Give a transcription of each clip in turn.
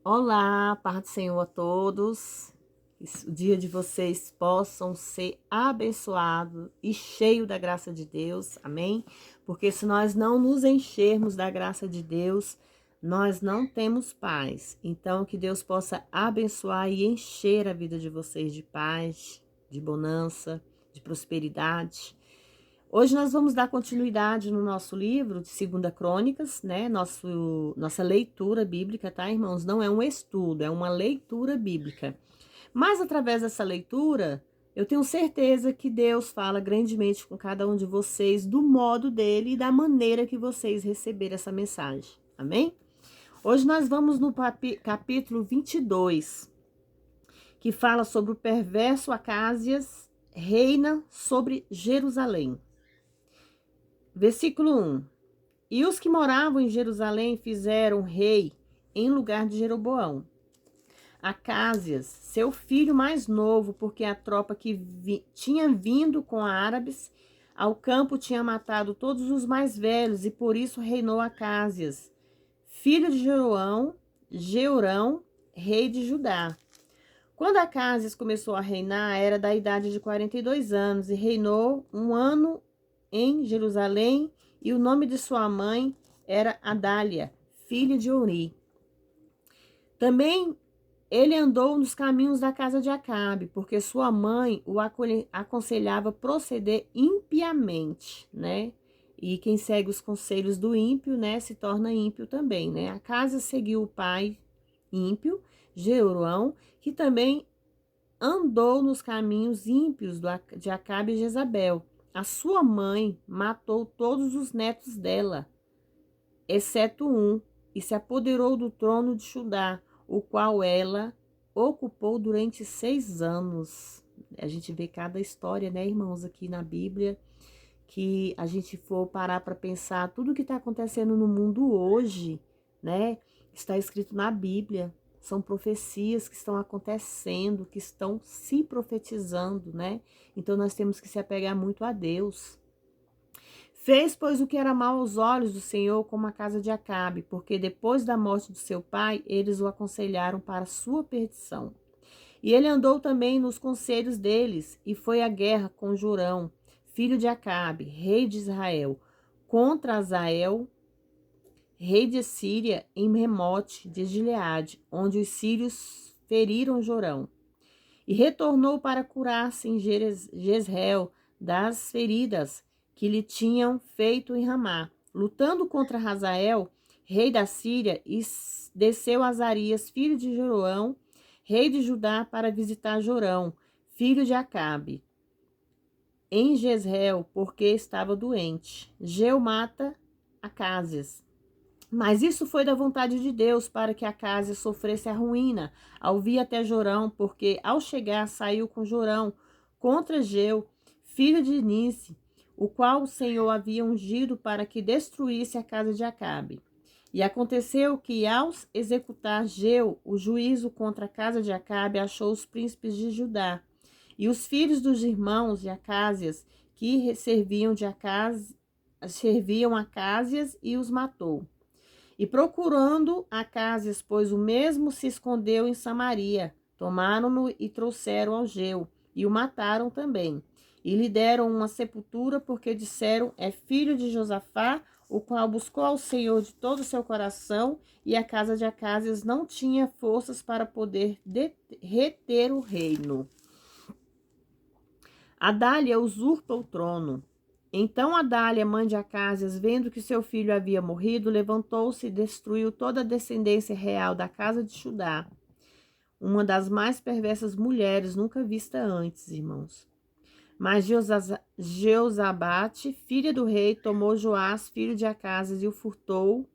Olá, paz do Senhor a todos. Que o dia de vocês possam ser abençoado e cheio da graça de Deus, amém? Porque se nós não nos enchermos da graça de Deus, nós não temos paz. Então, que Deus possa abençoar e encher a vida de vocês de paz, de bonança, de prosperidade. Hoje nós vamos dar continuidade no nosso livro de Segunda Crônicas, né? Nossa leitura bíblica, tá, irmãos? Não é um estudo, é uma leitura bíblica. Mas através dessa leitura, eu tenho certeza que Deus fala grandemente com cada um de vocês do modo dele e da maneira que vocês receberam essa mensagem. Amém? Hoje nós vamos no capítulo 22, que fala sobre o perverso Acásias reina sobre Jerusalém. Versículo 1. E os que moravam em Jerusalém fizeram rei em lugar de Jeroboão. Acásias, seu filho mais novo, porque a tropa que tinha vindo com árabes ao campo tinha matado todos os mais velhos, e por isso reinou Acásias, filho de Jeorão, rei de Judá. Quando Acásias começou a reinar, era da idade de 42 anos, e reinou um ano em Jerusalém, e o nome de sua mãe era Adália, filha de Uri. Também ele andou nos caminhos da casa de Acabe, porque sua mãe o aconselhava proceder impiamente, né? E quem segue os conselhos do ímpio, né, se torna ímpio também, né? Acásias seguiu o pai ímpio, Jeroão, que também andou nos caminhos ímpios de Acabe e Jezabel. A sua mãe matou todos os netos dela, exceto um, e se apoderou do trono de Judá, o qual ela ocupou durante 6 anos. A gente vê cada história, né, irmãos, aqui na Bíblia, que a gente for parar para pensar tudo que está acontecendo no mundo hoje, né, está escrito na Bíblia. São profecias que estão acontecendo, que estão se profetizando, né? Então nós temos que se apegar muito a Deus. Fez, pois, o que era mal aos olhos do Senhor, como a casa de Acabe, porque depois da morte do seu pai, eles o aconselharam para sua perdição. E ele andou também nos conselhos deles, e foi à guerra com Jorão, filho de Acabe, rei de Israel, contra Azael, rei de Síria, em Remote de Gileade, onde os sírios feriram Jorão. E retornou para curar-se em Jezreel das feridas que lhe tinham feito em Ramá. Lutando contra Hazael, rei da Síria, e desceu Azarias, filho de Jeroão, rei de Judá, para visitar Jorão, filho de Acabe, em Jezreel, porque estava doente. Jeu mata Acásias. Mas isso foi da vontade de Deus, para que Acásias sofresse a ruína, ao vir até Jorão, porque ao chegar saiu com Jorão contra Jeu, filho de Nice, o qual o Senhor havia ungido para que destruísse a casa de Acabe. E aconteceu que, ao executar Jeu o juízo contra a casa de Acabe, achou os príncipes de Judá e os filhos dos irmãos de Acásias, que serviam Acásias, e os matou. E procurando Acásias, pois o mesmo se escondeu em Samaria, tomaram-no e trouxeram ao Geu, e o mataram também. E lhe deram uma sepultura, porque disseram, é filho de Josafá, o qual buscou ao Senhor de todo o seu coração, e a casa de Acásias não tinha forças para poder reter o reino. Adália usurpa o trono. Então Adália, mãe de Acásias, vendo que seu filho havia morrido, levantou-se e destruiu toda a descendência real da casa de Judá. Uma das mais perversas mulheres nunca vista antes, irmãos. Mas Jeozabate, filha do rei, tomou Joás, filho de Acásias, e o furtou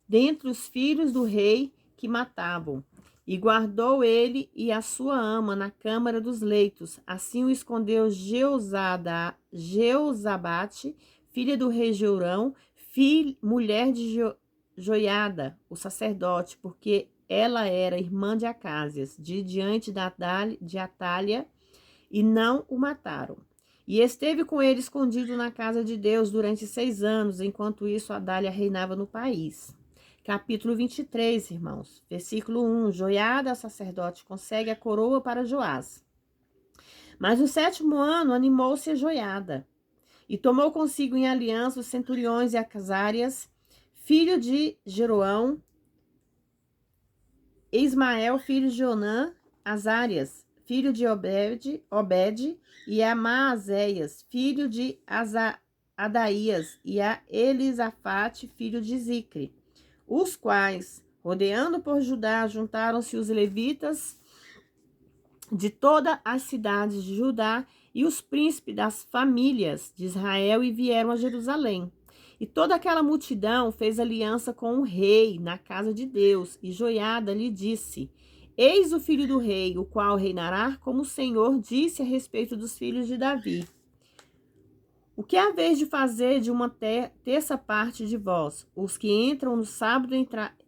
dentre os filhos do rei que matavam. E guardou ele e a sua ama na câmara dos leitos. Assim o escondeu Jeozabate, filha do rei Jeurão, mulher de Joiada, o sacerdote, porque ela era irmã de Acásias, de diante de Atália, e não o mataram. E esteve com ele escondido na casa de Deus durante 6 anos, enquanto isso Adália reinava no país. capítulo 23, irmãos, versículo 1. Joiada, sacerdote, consegue a coroa para Joás. Mas no 7º ano animou-se a Joiada, e tomou consigo em aliança os centuriões e Acasárias, filho de Jeroão, Ismael, filho de Onã, Azarias, filho de Obed, e a Maazéias, filho de Adaías, e a Elisafate, filho de Zicre, os quais, rodeando por Judá, juntaram-se os levitas de todas as cidades de Judá e os príncipes das famílias de Israel e vieram a Jerusalém. E toda aquela multidão fez aliança com o rei na casa de Deus, e Joiada lhe disse: Eis o filho do rei, o qual reinará, como o Senhor disse a respeito dos filhos de Davi. O que há vez de fazer de uma terça parte de vós? Os que entram no sábado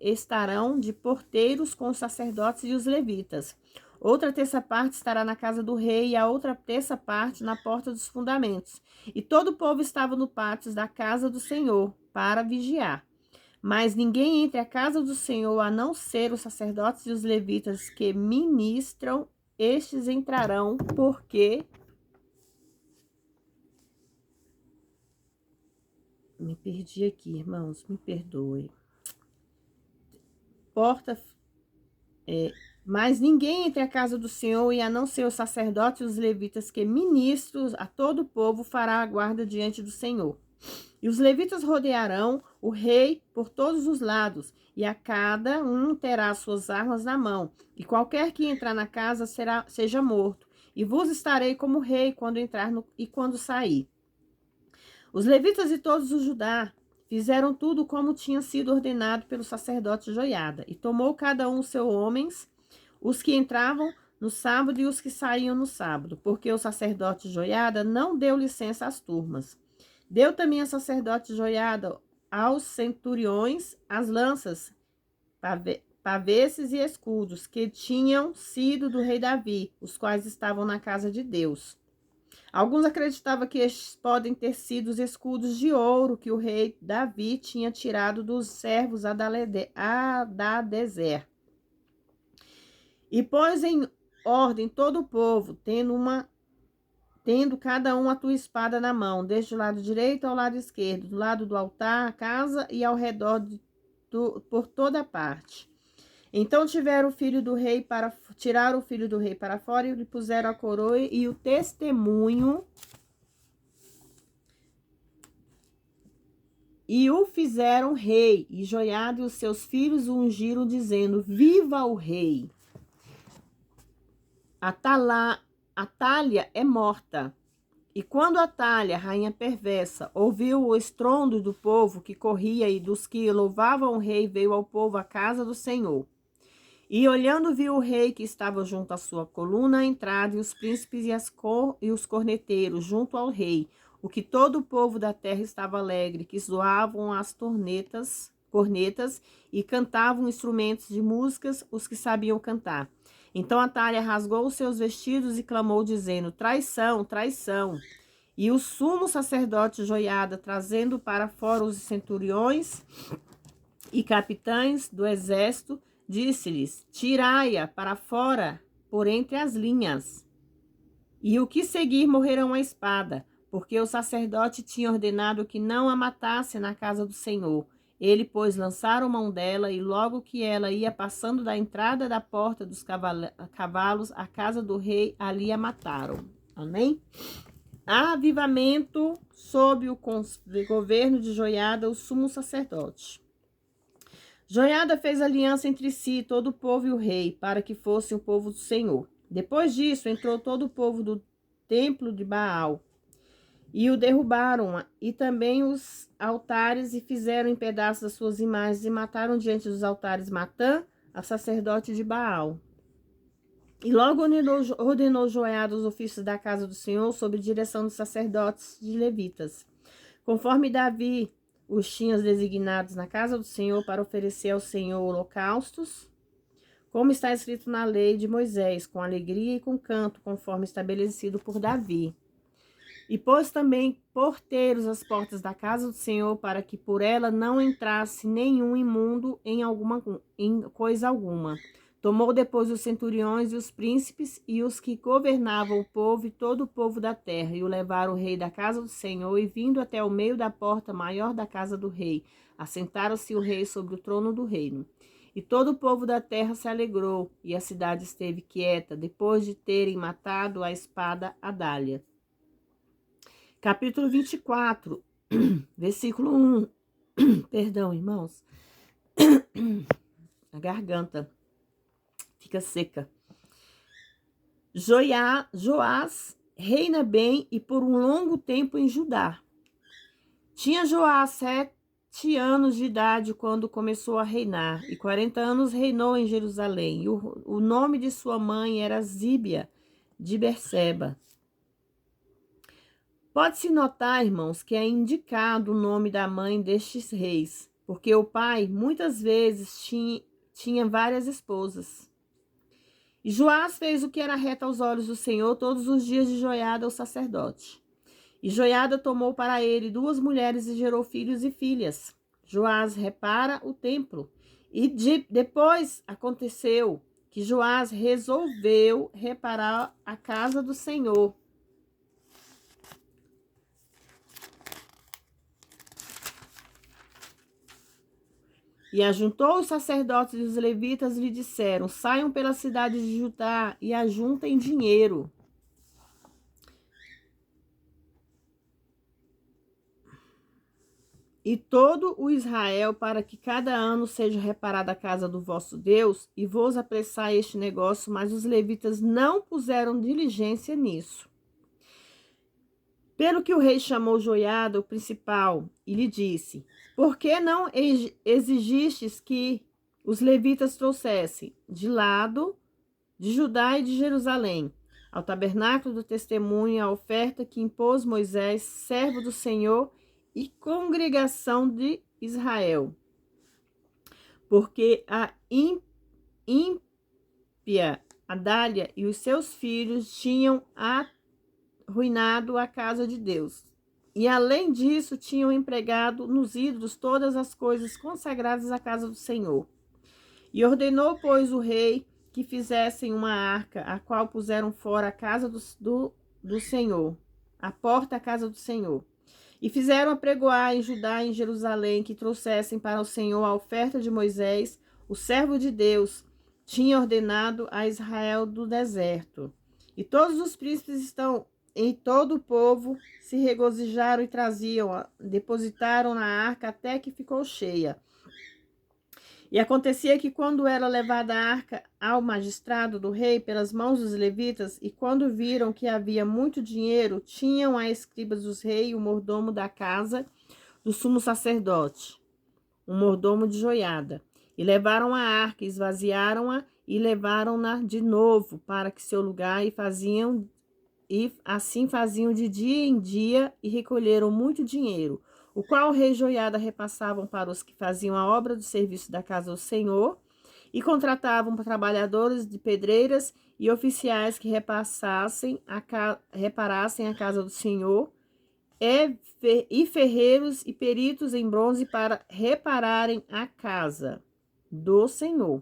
estarão de porteiros com os sacerdotes e os levitas. Outra terça parte estará na casa do rei e a outra terça parte na porta dos fundamentos. E todo o povo estava no pátio da casa do Senhor para vigiar. Mas ninguém entre a casa do Senhor, a não ser os sacerdotes e os levitas que ministram, estes entrarão, porque... Me perdi aqui, irmãos, me perdoe. Mas ninguém entre a casa do Senhor, e a não ser os sacerdotes e os levitas que ministros a todo o povo, fará a guarda diante do Senhor. E os levitas rodearão o rei por todos os lados, e a cada um terá suas armas na mão, e qualquer que entrar na casa seja morto. E vos estarei como rei quando entrar e quando sair. Os levitas e todos os Judá fizeram tudo como tinha sido ordenado pelo sacerdote Joiada, e tomou cada um seus homens, os que entravam no sábado e os que saíam no sábado, porque o sacerdote Joiada não deu licença às turmas. Deu também ao sacerdote Joiada aos centuriões as lanças, paveses e escudos, que tinham sido do rei Davi, os quais estavam na casa de Deus. Alguns acreditavam que estes podem ter sido os escudos de ouro que o rei Davi tinha tirado dos servos Adadezer. E pôs em ordem todo o povo, tendo cada um a tua espada na mão, desde o lado direito ao lado esquerdo, do lado do altar, a casa e ao redor por toda parte. Então tiraram o filho do rei para fora e lhe puseram a coroa e o testemunho, e o fizeram rei. E Joiada e os seus filhos o ungiram, dizendo: Viva o rei! Atália é morta. E quando Atália, rainha perversa, ouviu o estrondo do povo que corria e dos que louvavam o rei, veio ao povo à casa do Senhor. E olhando viu o rei que estava junto à sua coluna à entrada, e os príncipes e os corneteiros junto ao rei, o que todo o povo da terra estava alegre, que zoavam as cornetas e cantavam instrumentos de músicas, os que sabiam cantar. Então Atália rasgou os seus vestidos e clamou, dizendo: Traição, traição! E o sumo sacerdote Joiada, trazendo para fora os centuriões e capitães do exército, disse-lhes: Tirai-a para fora por entre as linhas. E o que seguir morrerão à espada, porque o sacerdote tinha ordenado que não a matasse na casa do Senhor. Ele, pois, lançaram mão dela, e logo que ela ia passando da entrada da porta dos cavalos, à casa do rei, ali a mataram. Amém? Avivamento sob o governo de Joiada, o sumo sacerdote. Joiada fez aliança entre si, todo o povo e o rei, para que fosse o povo do Senhor. Depois disso, entrou todo o povo do templo de Baal, e o derrubaram, e também os altares, e fizeram em pedaços as suas imagens, e mataram diante dos altares Matã, a sacerdote de Baal. E logo ordenou Joiada os ofícios da casa do Senhor, sob direção dos sacerdotes de levitas, conforme Davi os tinha designados na casa do Senhor para oferecer ao Senhor holocaustos, como está escrito na lei de Moisés, com alegria e com canto, conforme estabelecido por Davi. E pôs também porteiros às portas da casa do Senhor, para que por ela não entrasse nenhum imundo em coisa alguma. Tomou depois os centuriões e os príncipes e os que governavam o povo e todo o povo da terra, e o levaram o rei da casa do Senhor, e vindo até o meio da porta maior da casa do rei, assentaram-se o rei sobre o trono do reino. E todo o povo da terra se alegrou, e a cidade esteve quieta, depois de terem matado a espada Adália. Capítulo 24, versículo 1. Perdão, irmãos. A garganta fica seca. Joás reina bem e por um longo tempo em Judá. Tinha Joás 7 anos de idade quando começou a reinar, e 40 anos reinou em Jerusalém. E o nome de sua mãe era Zíbia de Berseba. Pode-se notar, irmãos, que é indicado o nome da mãe destes reis, porque o pai muitas vezes tinha várias esposas. E Joás fez o que era reto aos olhos do Senhor todos os dias de Joiada, o sacerdote. E Joiada tomou para ele 2 mulheres e gerou filhos e filhas. Joás repara o templo. E depois aconteceu que Joás resolveu reparar a casa do Senhor. E ajuntou os sacerdotes e os levitas e lhe disseram: saiam pela cidade de Judá e ajuntem dinheiro. E todo o Israel, para que cada ano seja reparada a casa do vosso Deus, e vos apressar este negócio, mas os levitas não puseram diligência nisso. Pelo que o rei chamou Joiada, o principal, e lhe disse: por que não exigistes que os levitas trouxessem de lado de Judá e de Jerusalém ao tabernáculo do testemunho a oferta que impôs Moisés, servo do Senhor, e congregação de Israel? Porque a ímpia Adália e os seus filhos tinham arruinado a casa de Deus. E além disso, tinham empregado nos ídolos todas as coisas consagradas à casa do Senhor. E ordenou, pois, o rei que fizessem uma arca, a qual puseram fora a casa do Senhor, a porta à casa do Senhor. E fizeram apregoar em Judá e em Jerusalém que trouxessem para o Senhor a oferta de Moisés, o servo de Deus, tinha ordenado a Israel do deserto. E todos os príncipes e todo o povo se regozijaram e depositaram na arca até que ficou cheia. E acontecia que quando era levada a arca ao magistrado do rei pelas mãos dos levitas, e quando viram que havia muito dinheiro, tinham a escribas dos reis, o mordomo da casa do sumo sacerdote, o mordomo de Joiada, e levaram a arca, esvaziaram-a e levaram-na de novo para que seu lugar, e assim faziam de dia em dia, e recolheram muito dinheiro, o qual o rei Joiada repassavam para os que faziam a obra do serviço da casa do Senhor, e contratavam trabalhadores de pedreiras e oficiais que reparassem a casa do Senhor, e ferreiros e peritos em bronze para repararem a casa do Senhor.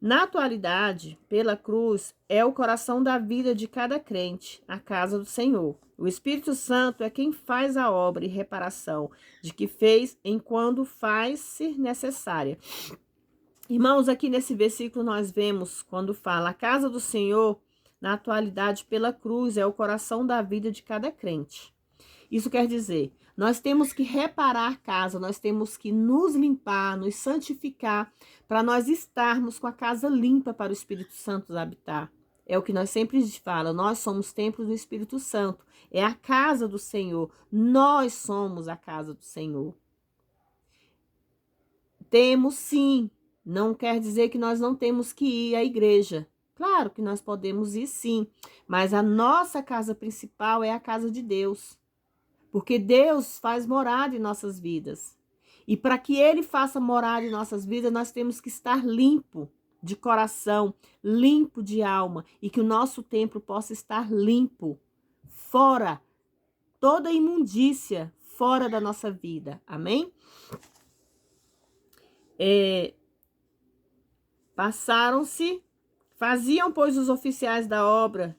Na atualidade, pela cruz, é o coração da vida de cada crente, a casa do Senhor. O Espírito Santo é quem faz a obra e reparação de que fez enquanto faz-se necessária. Irmãos, aqui nesse versículo nós vemos quando fala a casa do Senhor, na atualidade, pela cruz, é o coração da vida de cada crente. Isso quer dizer, nós temos que reparar a casa, nós temos que nos limpar, nos santificar, para nós estarmos com a casa limpa para o Espírito Santo habitar. É o que nós sempre falamos, nós somos templos do Espírito Santo, é a casa do Senhor, nós somos a casa do Senhor. Temos sim, não quer dizer que nós não temos que ir à igreja. Claro que nós podemos ir sim, mas a nossa casa principal é a casa de Deus. Porque Deus faz morada em nossas vidas. E para que Ele faça morada em nossas vidas, nós temos que estar limpo de coração, limpo de alma. E que o nosso templo possa estar limpo, fora toda imundícia fora da nossa vida. Amém? Faziam, pois, os oficiais da obra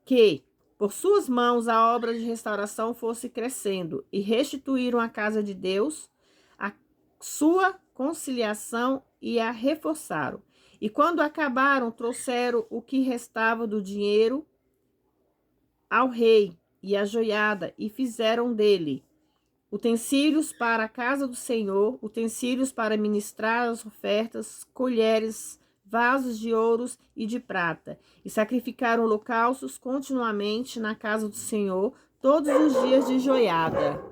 que, por suas mãos, a obra de restauração fosse crescendo, e restituíram à casa de Deus a sua conciliação e a reforçaram. E quando acabaram, trouxeram o que restava do dinheiro ao rei e a joiada, e fizeram dele utensílios para a casa do Senhor, utensílios para ministrar as ofertas, colheres, vasos de ouros e de prata, e sacrificaram holocaustos continuamente na casa do Senhor todos os dias de Joiada.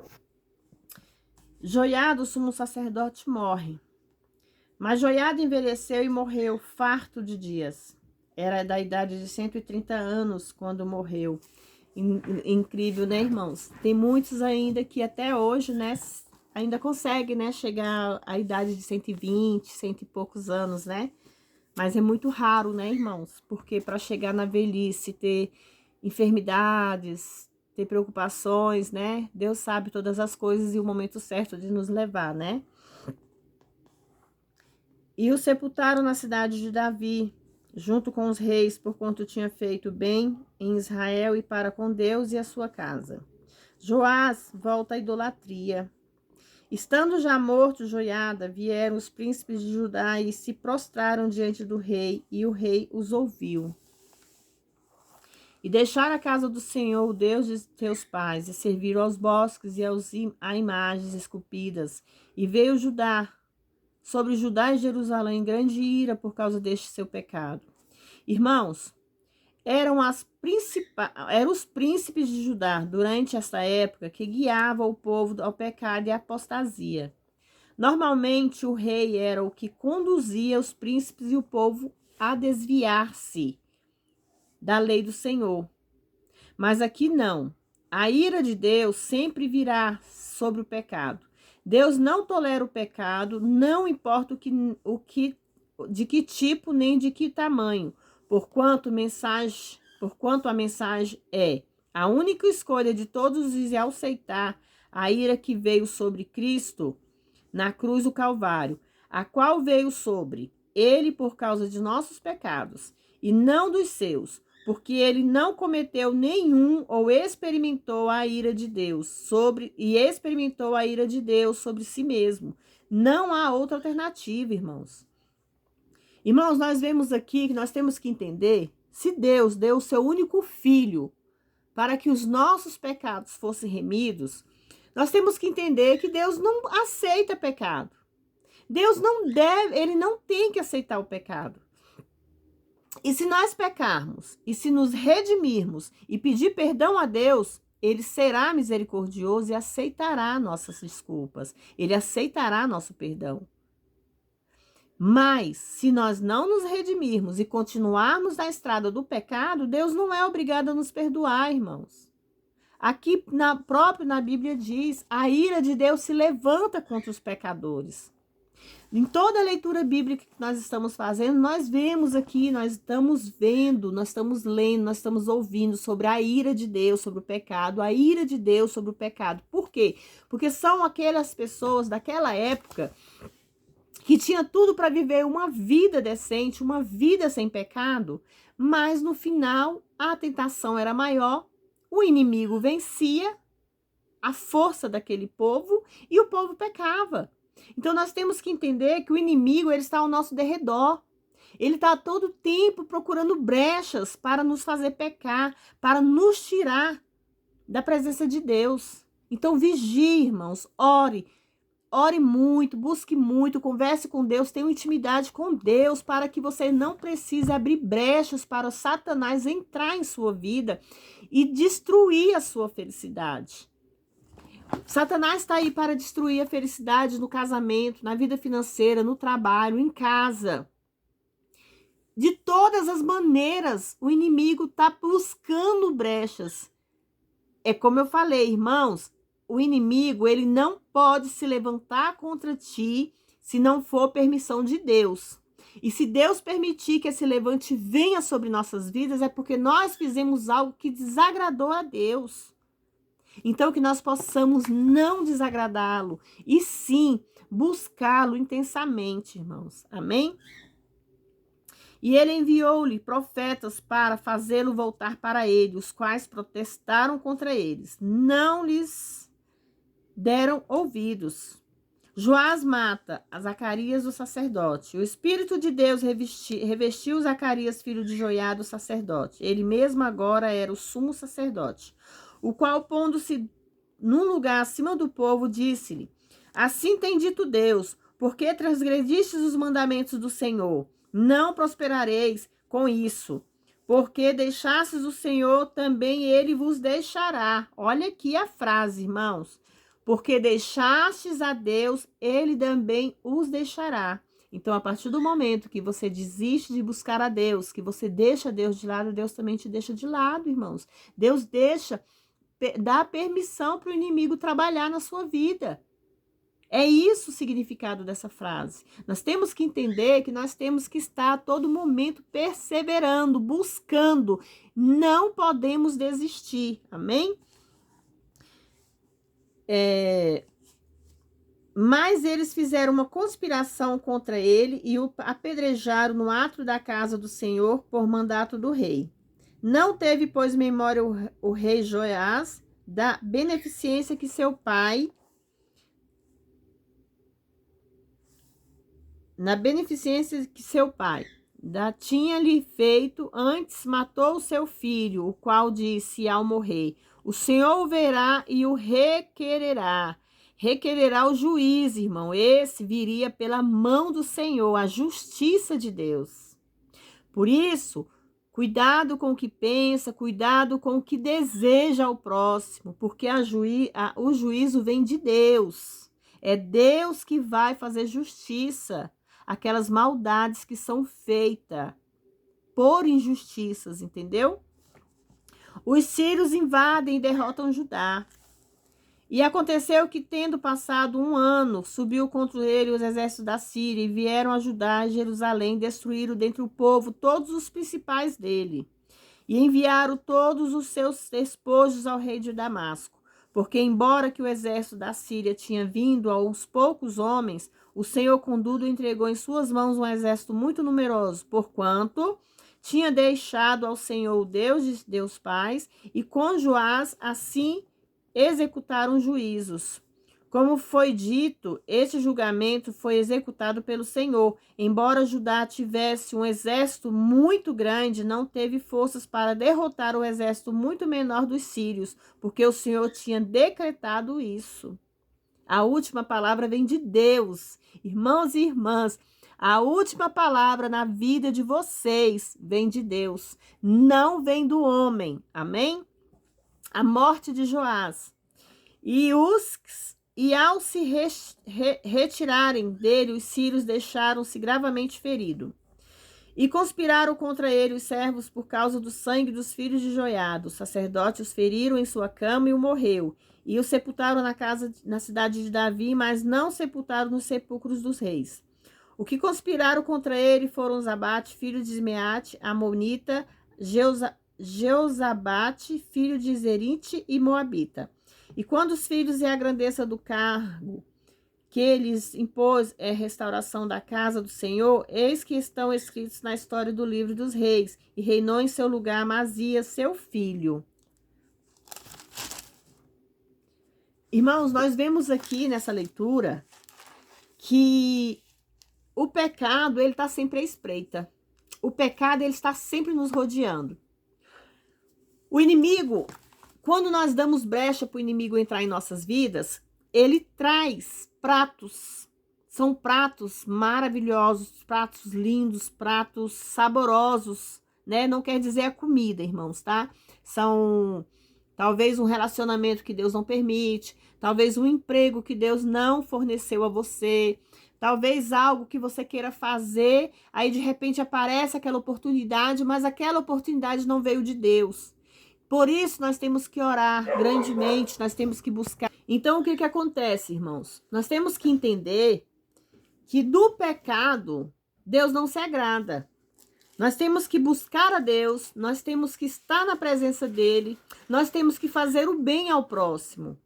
Joiada, o sumo sacerdote, morre. Mas Joiada envelheceu e morreu farto de dias. Era da idade de 130 anos quando morreu. Incrível, né, irmãos? Tem muitos ainda que até hoje, né, ainda conseguem, né, chegar à idade de 120, cento e poucos anos, né? Mas é muito raro, né, irmãos? Porque para chegar na velhice, ter enfermidades, ter preocupações, né? Deus sabe todas as coisas e o momento certo de nos levar, né? E o sepultaram na cidade de Davi, junto com os reis, porquanto tinha feito bem em Israel e para com Deus e a sua casa. Joás volta à idolatria. Estando já morto Joiada, vieram os príncipes de Judá e se prostraram diante do rei, e o rei os ouviu. E deixaram a casa do Senhor, o Deus de teus pais, e serviram aos bosques e a imagens esculpidas. E veio sobre Judá e Jerusalém grande ira por causa deste seu pecado. Irmãos, eram os príncipes de Judá, durante essa época, que guiavam o povo ao pecado e à apostasia. Normalmente, o rei era o que conduzia os príncipes e o povo a desviar-se da lei do Senhor. Mas aqui não. A ira de Deus sempre virá sobre o pecado. Deus não tolera o pecado, não importa de que tipo nem de que tamanho, porquanto a mensagem é: a única escolha de todos é aceitar a ira que veio sobre Cristo na cruz do Calvário, a qual veio sobre ele por causa de nossos pecados, e não dos seus, porque ele não cometeu nenhum ou experimentou a ira de Deus sobre si mesmo. Não há outra alternativa, irmãos. Irmãos, nós vemos aqui que nós temos que entender, se Deus deu o seu único filho para que os nossos pecados fossem remidos, nós temos que entender que Deus não aceita pecado. Ele não tem que aceitar o pecado. E se nós pecarmos, e se nos redimirmos e pedir perdão a Deus, ele será misericordioso e aceitará nossas desculpas. Ele aceitará nosso perdão. Mas, se nós não nos redimirmos e continuarmos na estrada do pecado, Deus não é obrigado a nos perdoar, irmãos. Aqui na Bíblia diz, a ira de Deus se levanta contra os pecadores. Em toda a leitura bíblica que nós estamos fazendo, nós vemos aqui, nós estamos vendo, nós estamos lendo, nós estamos ouvindo sobre a ira de Deus sobre o pecado, a ira de Deus sobre o pecado. Por quê? Porque são aquelas pessoas daquela época que tinha tudo para viver uma vida decente, uma vida sem pecado, mas no final a tentação era maior, o inimigo vencia a força daquele povo e o povo pecava. Então nós temos que entender que o inimigo ele está ao nosso derredor. Ele está todo tempo procurando brechas para nos fazer pecar, para nos tirar da presença de Deus. Então vigie, irmãos, ore muito, busque muito, converse com Deus, tenha intimidade com Deus para que você não precise abrir brechas para o Satanás entrar em sua vida e destruir a sua felicidade. Satanás está aí para destruir a felicidade no casamento, na vida financeira, no trabalho, em casa. De todas as maneiras, o inimigo está buscando brechas. É como eu falei, irmãos, o inimigo ele não pode se levantar contra ti se não for permissão de Deus. E se Deus permitir que esse levante venha sobre nossas vidas, é porque nós fizemos algo que desagradou a Deus. Então, que nós possamos não desagradá-lo e sim buscá-lo intensamente, irmãos. Amém? E ele enviou-lhe profetas para fazê-lo voltar para ele, os quais protestaram contra eles. Não lhes deram ouvidos. Joás mata a Zacarias, o sacerdote. O Espírito de Deus revestiu Zacarias, filho de Joiada, o sacerdote. Ele mesmo agora era o sumo sacerdote, o qual, pondo-se num lugar acima do povo, disse-lhe: Assim tem dito Deus, porque transgredistes os mandamentos do Senhor, não prosperareis com isso. Porque deixastes o Senhor, também ele vos deixará. Olha aqui a frase, irmãos. Porque deixastes a Deus, ele também os deixará. Então, a partir do momento que você desiste de buscar a Deus, que você deixa Deus de lado, Deus também te deixa de lado, irmãos. Deus dá permissão para o inimigo trabalhar na sua vida. É isso o significado dessa frase. Nós temos que entender que nós temos que estar a todo momento perseverando, buscando. Não podemos desistir. Amém? Mas eles fizeram uma conspiração contra ele e o apedrejaram no átrio da casa do Senhor por mandato do rei. Não teve, pois, memória o rei Joás da beneficência que seu pai, tinha-lhe feito, antes matou o seu filho, o qual disse ao morrer: O Senhor o verá e o requererá. Requererá o juiz, irmão. Esse viria pela mão do Senhor, a justiça de Deus. Por isso, cuidado com o que pensa, cuidado com o que deseja ao próximo, porque o juízo vem de Deus. É Deus que vai fazer justiça. Aquelas maldades que são feitas por injustiças, entendeu? Os sírios invadem e derrotam Judá. E aconteceu que, tendo passado 1 ano, subiu contra ele os exércitos da Síria e vieram ajudar Jerusalém, destruíram dentre o povo todos os principais dele. E enviaram todos os seus despojos ao rei de Damasco. Porque, embora que o exército da Síria tinha vindo aos poucos homens, o Senhor, contudo, entregou em suas mãos um exército muito numeroso, porquanto tinha deixado ao Senhor o Deus de Deus pais, e com Joás assim executaram juízos. Como foi dito, este julgamento foi executado pelo Senhor. Embora Judá tivesse um exército muito grande, não teve forças para derrotar o exército muito menor dos sírios, porque o Senhor tinha decretado isso. A última palavra vem de Deus. Irmãos e irmãs, a última palavra na vida de vocês vem de Deus, não vem do homem. Amém? A morte de Joás. E ao se retirarem dele, os sírios deixaram-se gravemente ferido. E conspiraram contra ele os servos por causa do sangue dos filhos de Joiada. Os sacerdotes os feriram em sua cama e o morreu. E o sepultaram na cidade de Davi, mas não sepultaram nos sepulcros dos reis. O que conspiraram contra ele foram Zabate, filho de Zimeate, Amonita, Jeozabate, filho de Zerite e Moabita. E quando os filhos e a grandeza do cargo que eles impôs é restauração da casa do Senhor, eis que estão escritos na história do livro dos reis, e reinou em seu lugar Amazias, seu filho. Irmãos, nós vemos aqui nessa leitura que o pecado, ele está sempre à espreita. O pecado, ele está sempre nos rodeando. O inimigo, quando nós damos brecha para o inimigo entrar em nossas vidas, ele traz pratos. São pratos maravilhosos, pratos lindos, pratos saborosos, né? Não quer dizer a comida, irmãos, tá? São talvez um relacionamento que Deus não permite, talvez um emprego que Deus não forneceu a você, talvez algo que você queira fazer, aí de repente aparece aquela oportunidade, mas aquela oportunidade não veio de Deus. Por isso, nós temos que orar grandemente, nós temos que buscar. Então, o que acontece, irmãos? Nós temos que entender que do pecado, Deus não se agrada. Nós temos que buscar a Deus, nós temos que estar na presença dele, nós temos que fazer o bem ao próximo.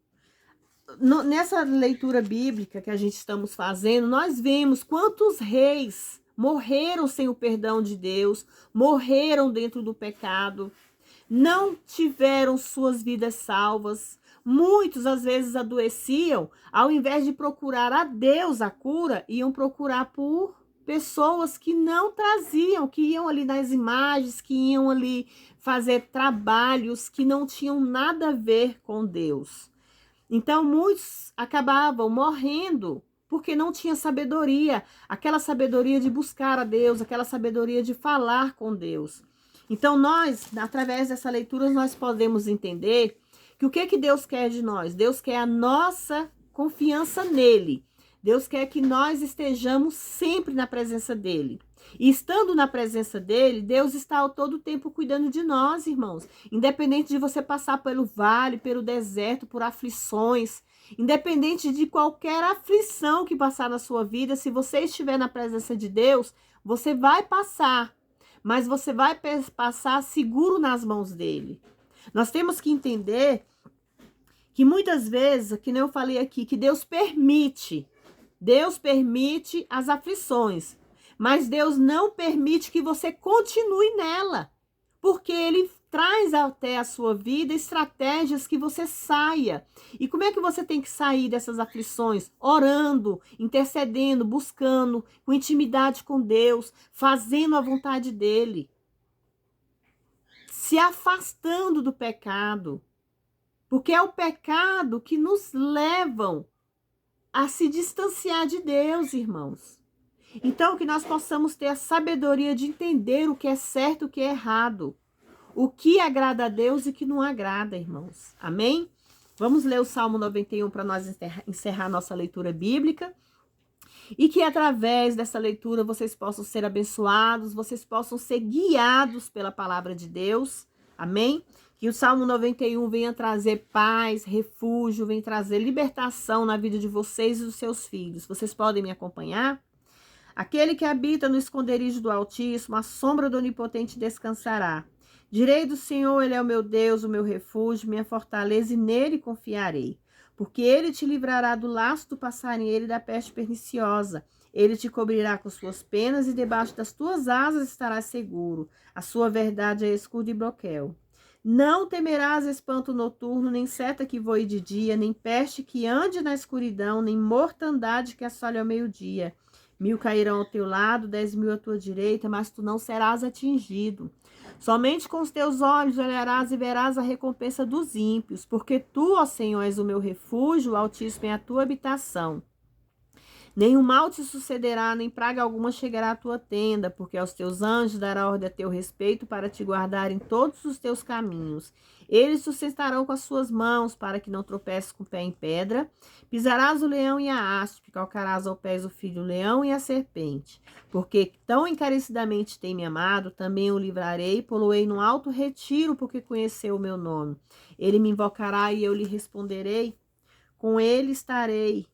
Nessa leitura bíblica que a gente estamos fazendo, nós vemos quantos reis morreram sem o perdão de Deus, morreram dentro do pecado, não tiveram suas vidas salvas. Muitos, às vezes, adoeciam, ao invés de procurar a Deus a cura, iam procurar por pessoas que não traziam, que iam ali nas imagens, que iam ali fazer trabalhos que não tinham nada a ver com Deus. Então, muitos acabavam morrendo porque não tinha sabedoria, aquela sabedoria de buscar a Deus, aquela sabedoria de falar com Deus. Então, nós, através dessa leitura, nós podemos entender que o que Deus quer de nós? Deus quer a nossa confiança nele. Deus quer que nós estejamos sempre na presença dele. E estando na presença dele, Deus está ao todo tempo cuidando de nós, irmãos. Independente de você passar pelo vale, pelo deserto, por aflições, independente de qualquer aflição que passar na sua vida, se você estiver na presença de Deus, você vai passar. Mas você vai passar seguro nas mãos dele. Nós temos que entender que muitas vezes, que nem eu falei aqui, que Deus permite as aflições, mas Deus não permite que você continue nela, porque ele traz até a sua vida estratégias que você saia. E como é que você tem que sair dessas aflições? Orando, intercedendo, buscando, com intimidade com Deus, fazendo a vontade dele, se afastando do pecado, porque é o pecado que nos levam a se distanciar de Deus, irmãos. Então, que nós possamos ter a sabedoria de entender o que é certo e o que é errado, o que agrada a Deus e o que não agrada, irmãos. Amém? Vamos ler o Salmo 91 para nós encerrar nossa leitura bíblica. E que através dessa leitura vocês possam ser abençoados, vocês possam ser guiados pela palavra de Deus. Amém? Que o Salmo 91 venha trazer paz, refúgio, venha trazer libertação na vida de vocês e dos seus filhos. Vocês podem me acompanhar? Aquele que habita no esconderijo do Altíssimo, a sombra do Onipotente descansará. Direi do Senhor, ele é o meu Deus, o meu refúgio, minha fortaleza, e nele confiarei. Porque ele te livrará do laço do passarinheiro e da peste perniciosa. Ele te cobrirá com suas penas e debaixo das tuas asas estarás seguro. A sua verdade é escudo e broquel. Não temerás espanto noturno, nem seta que voe de dia, nem peste que ande na escuridão, nem mortandade que assole ao meio-dia. 1000 cairão ao teu lado, 10.000 à tua direita, mas tu não serás atingido. Somente com os teus olhos olharás e verás a recompensa dos ímpios, porque tu, ó Senhor, és o meu refúgio, o Altíssimo é a tua habitação. Nenhum mal te sucederá, nem praga alguma chegará à tua tenda, porque aos teus anjos dará ordem a teu respeito para te guardar em todos os teus caminhos. Eles sustentarão com as suas mãos, para que não tropeces com o pé em pedra. Pisarás o leão e a haste, calcarás ao pés o filho do leão e a serpente. Porque tão encarecidamente tem me amado, também o livrarei, poloei no alto retiro, porque conheceu o meu nome. Ele me invocará e eu lhe responderei. Com ele estarei.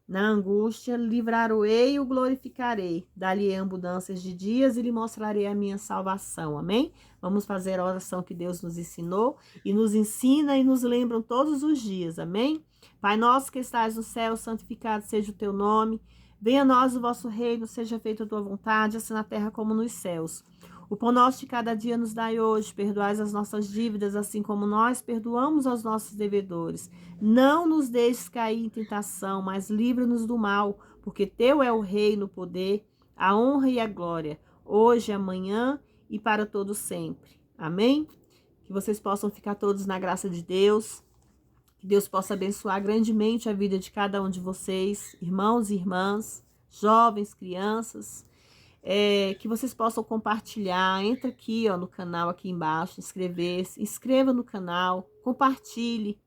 Na angústia, livrar-o-ei e o glorificarei. Dar-lhe abundâncias de dias e lhe mostrarei a minha salvação. Amém? Vamos fazer a oração que Deus nos ensinou e nos ensina e nos lembram todos os dias. Amém? Pai nosso que estás no céu, santificado seja o teu nome. Venha a nós o vosso reino, seja feita a tua vontade, assim na terra como nos céus. O pão nosso de cada dia nos dai hoje, perdoai as nossas dívidas, assim como nós perdoamos aos nossos devedores. Não nos deixes cair em tentação, mas livra-nos do mal, porque teu é o reino, o poder, a honra e a glória, hoje, amanhã e para todo sempre. Amém? Que vocês possam ficar todos na graça de Deus, que Deus possa abençoar grandemente a vida de cada um de vocês, irmãos e irmãs, jovens, crianças. Que vocês possam compartilhar, entra aqui ó, no canal aqui embaixo, inscrever-se, inscreva no canal, compartilhe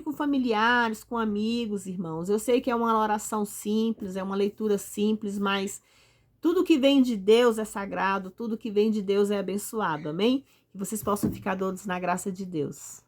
com familiares, com amigos, irmãos. Eu sei que é uma oração simples, é uma leitura simples, mas tudo que vem de Deus é sagrado, tudo que vem de Deus é abençoado, amém? Que vocês possam ficar todos na graça de Deus.